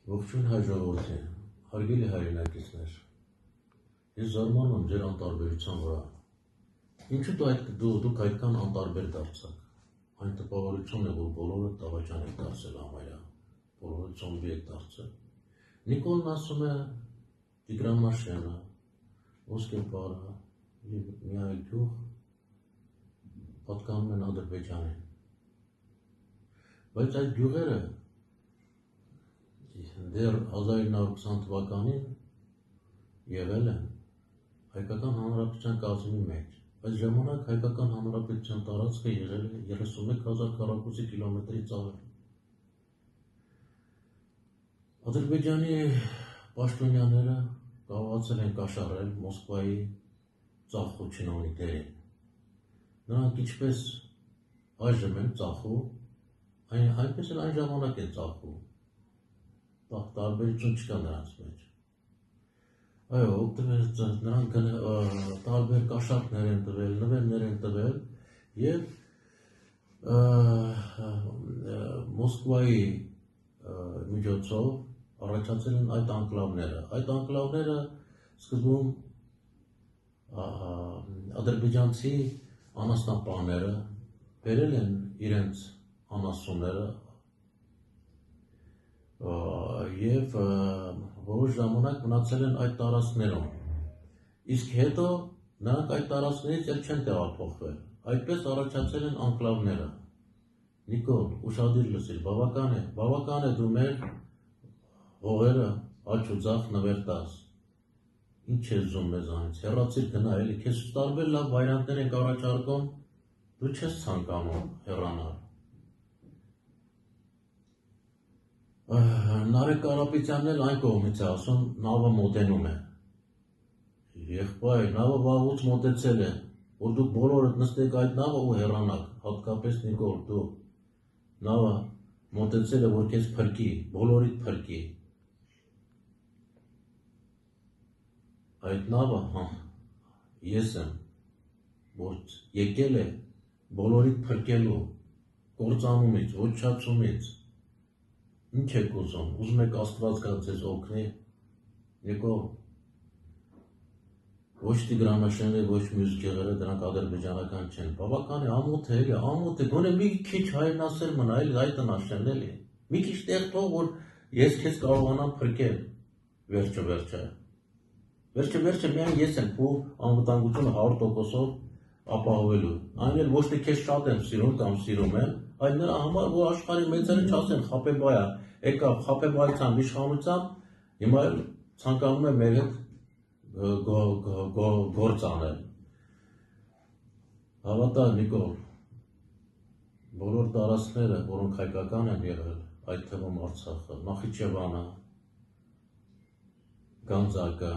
Ողջույն հայ ժողովրդի, հարգելի հայրենակիցներ, ես զարմանում եմ ձեր անտարբերության վրա։ Ինչու դուք այդքան անտարբեր դարձաք։ Այն տպավորություն է, որ բոլորը դավաճան եք դարձել համարյա, բոլորը զոմբի եք դարձել։ Նիկոլն ասում է Տիգրամաշենը, Ոսկեպարը և մի այլ գյուղ պատկանում են Ադրբեջանին։ Բայց այդ գյուղերը դեռ 1920 թվականին եղել են Հայկական Հանրապետության կազմի մեջ, այս ժամանակ Հայկական Հանրապետության տարածքը եղել է 31,000 քառակուսի կիլոմետրի ծավալ։ Ադրբեջանի պաշտոնյաները կարողացել են կաշառել Մոսկվայի ծախու չինովնիկներին։ Նրանք ինչպես այժմ են ծախու, այնպես էլ այն ժամանակ են ծախու։ Տարբերություն չկա նրանց մեջ։ Այո, նրանք տարբեր կաշառքներ են տվել, նվերներ են տվել և Մոսկվայի միջոցով առաջացել են այդ անկլավները։ Այդ անկլավները սկզբում ադրբեջանցի անասնապահները բերել են իրենց անասունները և որոշ ժամանակ մնացել են այդ տարածքներում, իսկ հետո նրանք այդ տարածքներից էլ չեն տեղափոխվել, այդպես առաջացել են անկլավները։ Նիկոլ, ուշադիր լսիր, բավական է դու մեր հողերը աջ ու ձախ նվեր տաս, ինչ ես զում մեզանից, հեռացիր գնա, էլի քեզ տարբեր լավ վայրանտներ ենք առաջարկում, դու չես ցանկանում հեռանալ։ Նարեկ Կարապետյանն էլ այն կողմից է ասում, նավը մոտենում է։ Եղբայր, նավը վաղուց մոտեցել է, որ դուք բոլորդ նստեք այդ նավը ու հեռանաք, հատկապես Նիկոլ, դու նավը մոտեցել է, որ քեզ փրկի, բոլորիդ փրկի։ Այդ նավը ես եմ, որ եկել է բոլորիդ փրկելու, կործանումից, ոչնչացումից։ Ինչ եք ուզում, ուզում եք Աստված գա ձեզ օգնի։ Նիկոլ, ոչ Տիգրամաշենը, ոչ մյուս գյուղերը դրանք ադրբեջանական չեն։ Բավական է, ամոթ է, էլի, ամոթ է, գոնե մի քիչ հայրենասեր մնա, էլի, այտնաշեն, էլի։ Մի քիչ տեղ թող, որ ես քեզ կարողանամ փրկել, վերջը միայն ես եմ քո անվտանգությունը 100%-ով ապահովելու։ Այն էլ ոչ թե քեզ շատ եմ սիրում կամ սիրում եմ, այլ նրա համար, որ աշխարհի մեծերը չասեն Խապեբայա, եկավ Խապեբայցան իշխանությամբ, հիմա էլ ցանկանում է մեր հետ գործ անել։ Հավատա Նիկոլ, բոլոր տարածքները, որոնք հայկական են եղել, այդ թվում Արցախը, Նախիջևանը, Գանձակը,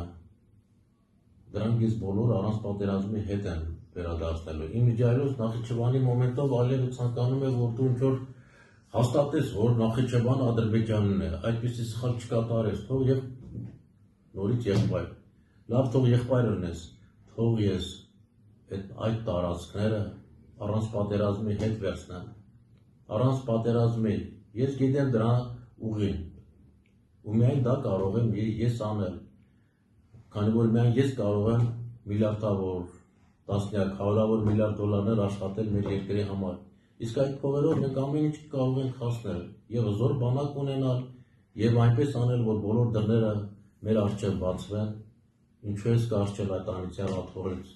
դրանք ես բոլոր առանց պատերազմի հետ եմ վերադարձնելու։ Իմիջիայլոց Նախիջևանի մոմենտով այլևս ցանկանում է, որ դու ինչ-որ հաստատես, որ Նախիջևանը Ադրբեջանն է, այդպիսի սխալ չկատարես, թող և նորից եղբայր, լավ թող եղբայր լինես, թող ես այդ տարածքները առանց պատերազմի հետ վերցնեմ, առանց պատերազմի, ես գիտեմ դրա ուղին, ու միայն դա կարող եմ ես անել, քանի որ միայն ես կարող եմ միլիարդավոր, տասնյակ, հարյուրավոր միլիարդ դոլարներ աշխատել մեր երկրի համար, իսկ այդ փողերով մենք ամեն ինչ կարող ենք հասնել, և հզոր բանակ ունենալ, և այնպես անել, որ բոլոր դռները մեր առջև բացվեն, ինչու ես կհարճել այդ անիծյալ աթոռից։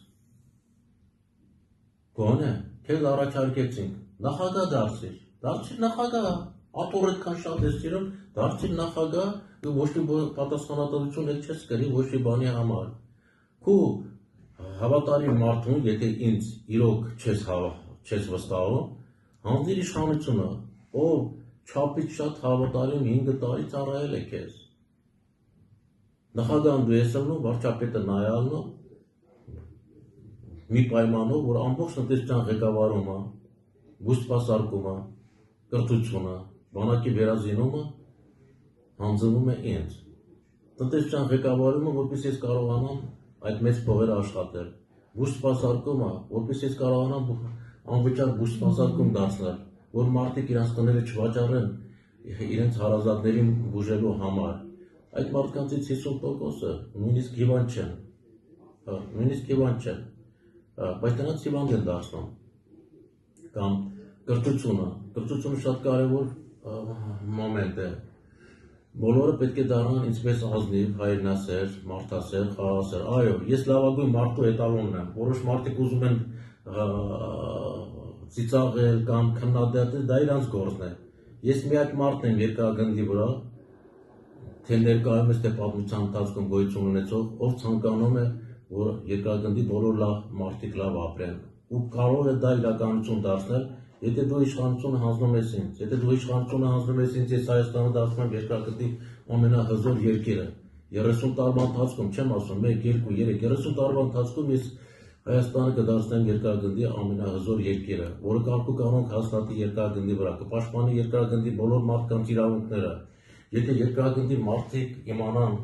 Գոնե, քեզ առաջարկեցինք, նախագահ դարձիր նախագահ, աթոռ այդքան շատ ես սիրում, դարձիր նախագահ, ոչ մի պատասխանատվություն էլ չես կրի ոչ մի բանի համար։ Քո հավատարիմ մարդուն, եթե ինձ իրոք չես վստահում, հանձիր իշխանությունը, ով չափից շատ հավատարիմ 5 տարի ծառայել է քեզ։ Նախագահն դու ես ելնում, վարչապետը նա է ալնում, մի պայմանով, որ ամբողջ տնտեսության ղեկավարումը, բուսպասարկումը, կրթությունը, բանակի վերազինումը հանձնվում է ինձ։ Տնտեսության ղեկավարումը, որպես ես կարողանամ այդ մեծ փողերը աշխատել, բուսպասարկումը, որպես ես կարողանամ անվճար բուսպասարկում դարձնել, որ մարդիկ իրենց տները չվաճառեն իրենց հարազատներին բուժելու համար, այդ մարդկանցից 50%-ը նույնիսկ հիվանդ չեն, բայց նրանց հիվանդ են դարձնում, կամ կրթությունը շատ կարևոր մոմենտ է, բոլորը պետք է դառնան ինչպես ազնիվ, հայրենասեր, մարդասեր, խաղաղասեր, այո, ես լավագույն մարդու էտալոնն եմ, որոշ մարդիկ ուզում են ծիծաղել կամ քննադատել, դա իրանց գործն է, ես միակ մարդն եմ երկրագնդի վրա, թե ներկայումս թե պատմության ընթացքում գոյություն ունեցող, ով ցանկանում է, որ երկրագնդի բոլոր մարդիկ լավ ապրեն, ու կարող է դա իրականություն դարձնել, եթե դու իշխանությունը հանձնում ես ինձ, ես Հայաստանը դարձնում եմ երկրագնդի ամենահզոր երկիրը, 30 տարվա ընթացքում, չեմ ասում, 1, 2, 3, 30 տարվա ընթացքում ես Հայաստանը կդարձնեմ երկրագնդի ամենահզոր երկիրը, որը կարգուկանոն կհաստատի երկրագնդի վրա, կպաշտպանի երկրագնդի բոլոր մարդկանց իրավունքները, եթե երկրագնդի մարդիկ իմանան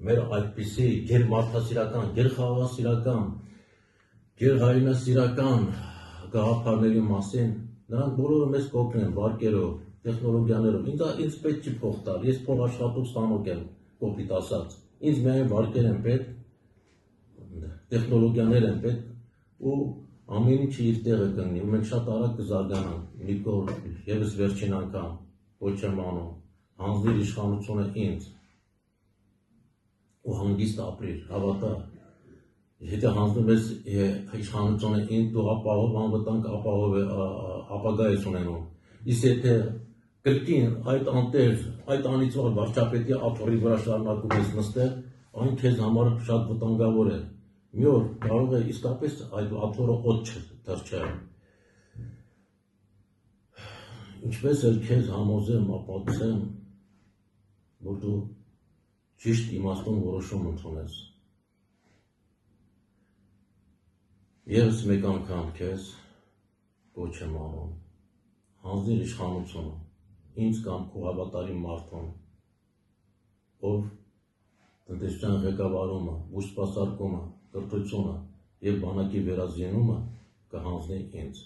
մեր այդպիսի գերմարդասիրական, գերխաղաղասիրական, գերհայրենասիրական գաղափարների մասին, նրանք բոլորը մեզ կօգնեն վարկերով, տեխնոլոգիաներով, ինձ պետք չի փող տալ, ես փող աշխատող ստանոք եմ, կոպիտ ասած, ինձ միայն վարկեր են պետք, տեխնոլոգիաներ են պետք, ու ամեն ինչը իր տեղը կգնի, ու մենք շատ արագ կզարգանանք, Նիկոլ, ևս վերջին անգամ, ոչ եմ անում, հանձնիր իշխանությունը ինձ, ու հանգիստ ապրիր, հավատա, եթե հանձնում ես իշխանությունը ինձ, դու ապահով անվտանգ ապագա ես ունենում, իսկ եթե կրկին այդ անտեր, այդ անիծվալ վարչապետի աթոռի վրա շարունակում ես նստել, այն քեզ համար շատ վտանգավոր է, մի օր կարող է իսկապես այդ աթոռը օդ չթռչել, ինչպես էլ քեզ համոզեմ, ապացուցեմ, որ դու ճիշտ իմաստուն որոշում ընդունես, ևս մեկ անգամ քեզ կոչ եմ անում, հանձնիր իշխանությունը, ինձ կամ քո հավատարիմ մարդուն, ով տնտեսության ղեկավարումը, բուժսպասարկումը, կրթությունը և բանակի վերազինումը կհանձնի ինձ։